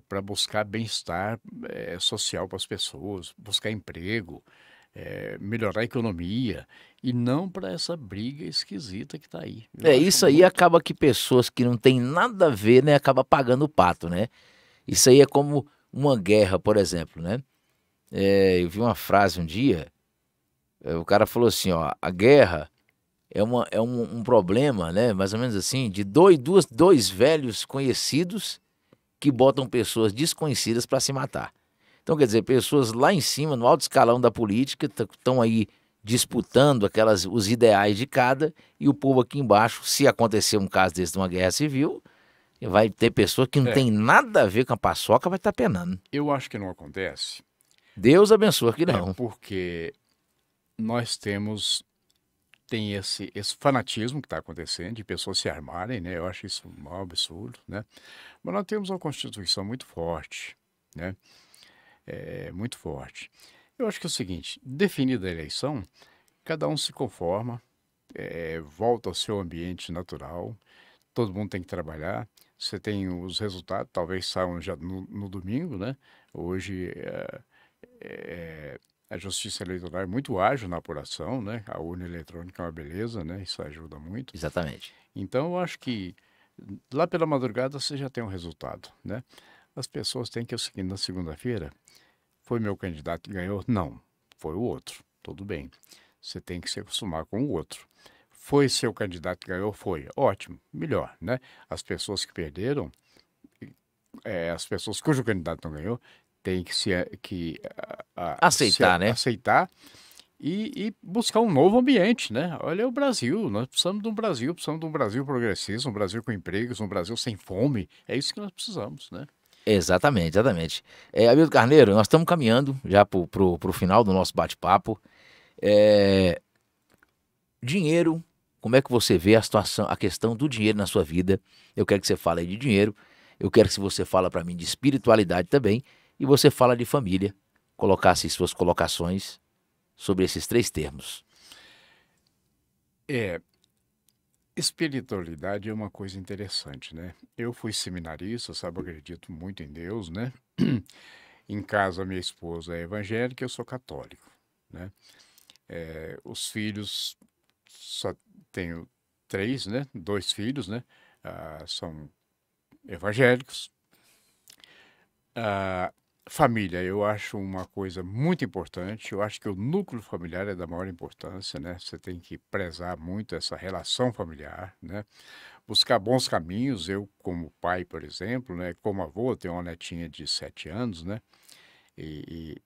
para buscar bem-estar social para as pessoas, buscar emprego, melhorar a economia, e não para essa briga esquisita que está aí. Eu acho Isso aí muito. acaba que pessoas que não tem nada a ver, né, acaba pagando o pato, né? Isso aí é como uma guerra, por exemplo, né? Eu vi uma frase um dia, o cara falou assim, ó, a guerra é um problema, né, mais ou menos assim, de dois velhos conhecidos que botam pessoas desconhecidas para se matar. Então, quer dizer, pessoas lá em cima, no alto escalão da política, estão aí disputando os ideais de cada, e o povo aqui embaixo, se acontecer um caso desse de uma guerra civil, vai ter pessoa que não É, tem nada a ver com a paçoca, vai estar penando. eu acho que não acontece, Deus abençoe que não. porque nós tem esse fanatismo que está acontecendo, de pessoas se armarem, né? Eu acho isso um mau absurdo, né? Mas nós temos uma Constituição muito forte, né? Muito forte. Eu acho que é o seguinte, definida a eleição, cada um se conforma, volta ao seu ambiente natural, todo mundo tem que trabalhar, você tem os resultados, talvez saiam já no domingo, né? Hoje a Justiça Eleitoral é muito ágil na apuração, né? A urna eletrônica é uma beleza, né? Isso ajuda muito. Exatamente. Então, eu acho que lá pela madrugada você já tem um resultado, né? As pessoas têm que, é o seguinte, na segunda-feira, foi meu candidato que ganhou? Não, foi o outro. Tudo bem. Você tem que se acostumar com o outro. Foi seu candidato que ganhou? Foi. Ótimo, melhor, né? As pessoas que perderam, as pessoas cujo candidato não ganhou, têm que se Aceitar, né? aceitar e buscar um novo ambiente, né? Olha o Brasil, nós precisamos de um Brasil progressista, um Brasil com empregos, um Brasil sem fome. É isso que nós precisamos, né? Exatamente, exatamente. Hamilton Carneiro, nós estamos caminhando já pro final do nosso bate-papo. É, dinheiro, como é que você vê a situação, a questão do dinheiro na sua vida? Eu quero que você fale aí de dinheiro, eu quero que você fale para mim de espiritualidade também, e você fala de família, colocasse suas colocações sobre esses três termos. É, espiritualidade é uma coisa interessante, né? Eu fui seminarista, sabe, eu acredito muito em Deus, né? Em casa, minha esposa é evangélica, eu sou católico, né? Os filhos, só tenho três, né? Dois filhos, né? São evangélicos. A família, eu acho uma coisa muito importante. Eu acho que o núcleo familiar é da maior importância, né? Você tem que prezar muito essa relação familiar, né? Buscar bons caminhos. Eu, como pai, por exemplo, né? Como avô, tenho uma netinha de 7 anos, né?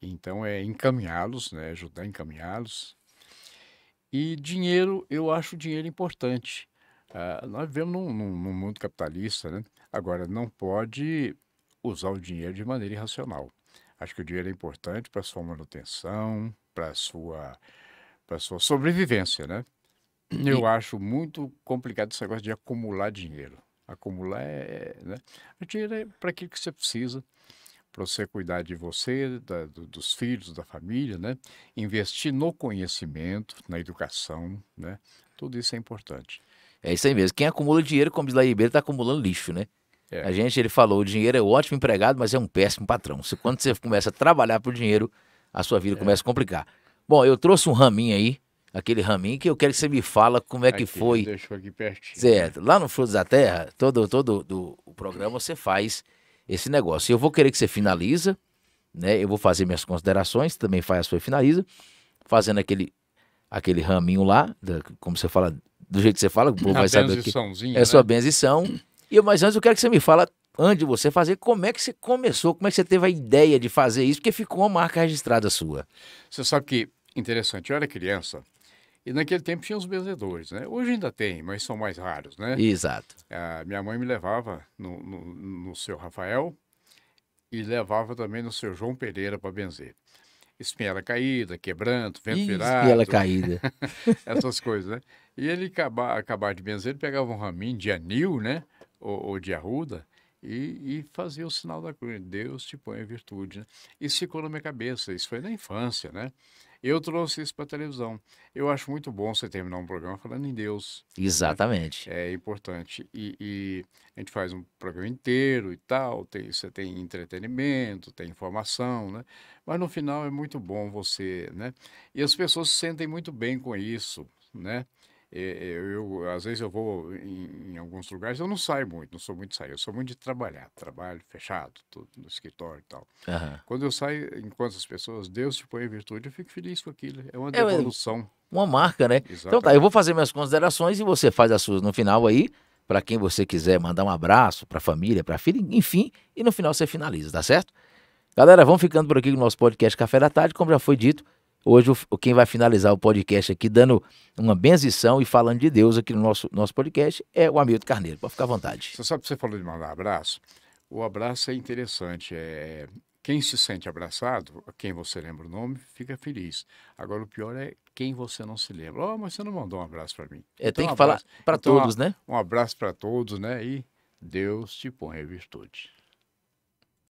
Então é encaminhá-los, né? Ajudar a encaminhá-los. E dinheiro, eu acho o dinheiro importante. Nós vivemos num mundo capitalista, né? Agora, não pode usar o dinheiro de maneira irracional. Acho que o dinheiro é importante para a sua manutenção, para sua sobrevivência, né? E Eu acho muito complicado esse negócio de acumular dinheiro. Acumular né? O dinheiro é para aquilo que você precisa, para você cuidar de você, dos filhos, da família, né? Investir no conhecimento, na educação, né? Tudo isso é importante. é isso aí mesmo. Quem acumula dinheiro, como diz lá em Ribeiro, está acumulando lixo, né? É, Ele falou, o dinheiro é um ótimo empregado, mas é um péssimo patrão. Quando você começa a trabalhar por dinheiro, a sua vida é. começa a complicar. Bom, eu trouxe um raminho aí, aquele raminho que eu quero que você me fala como é que Aqui, ele foi, deixou aqui pertinho, né? certo? Lá no Frutos da Terra, todo o programa você faz esse negócio. E eu vou querer que você finaliza, né? Eu vou fazer minhas considerações, também faz a sua e finaliza, fazendo aquele raminho lá, como você fala, do jeito que você fala, o povo A vai saber que é benziçãozinha, sua né? benzição. Mas antes eu quero que você me fala, antes de você fazer, como é que você começou, como é que você teve a ideia de fazer isso, porque ficou uma marca registrada sua. Você sabe que, interessante, eu era criança e naquele tempo tinha os benzedores, né? Hoje ainda tem, mas são mais raros, né? Exato. Minha mãe me levava no seu Rafael e levava também no seu João Pereira para benzer. Espinhela caída, quebranto, vento Ela virado, caída. essas coisas, né? E ele acabar de benzer, ele pegava um raminho de anil, né? Ou de arruda, e fazia o sinal da cruz. Deus te põe a virtude, né? Isso ficou na minha cabeça, isso foi na infância, né? Eu trouxe isso para a televisão. Eu acho muito bom você terminar um programa falando em Deus, né? Exatamente. É importante. E a gente faz um programa inteiro e tal, você tem entretenimento, tem informação, né? Mas no final é muito bom você, né? E as pessoas se sentem muito bem com isso, né? Às vezes eu vou em alguns lugares, eu não saio muito, não sou muito de sair, eu sou muito de trabalhar, trabalho fechado, tudo no escritório e tal. Aham. Quando eu saio, enquanto as pessoas, Deus te põe em virtude, eu fico feliz com aquilo. É uma É devolução, uma marca, né? Então tá, eu vou exatamente. fazer minhas considerações e você faz as suas no final aí, para quem você quiser mandar um abraço, para a família, para filha, enfim, e no final você finaliza, tá certo? Galera, vamos ficando por aqui com o nosso podcast Café da Tarde, como já foi dito. Hoje, quem vai finalizar o podcast aqui, dando uma benzição e falando de Deus aqui no nosso podcast, é o Hamilton Carneiro. Pode ficar à vontade. Você sabe que você falou de mandar abraço? O abraço é interessante. Quem se sente abraçado, a quem você lembra o nome, fica feliz. Agora, o pior é quem você não se lembra. Oh, mas você não mandou um abraço para mim. Tem Então, um que falar abraço. para Então, todos, né? um abraço para todos, né? E Deus te põe a virtude.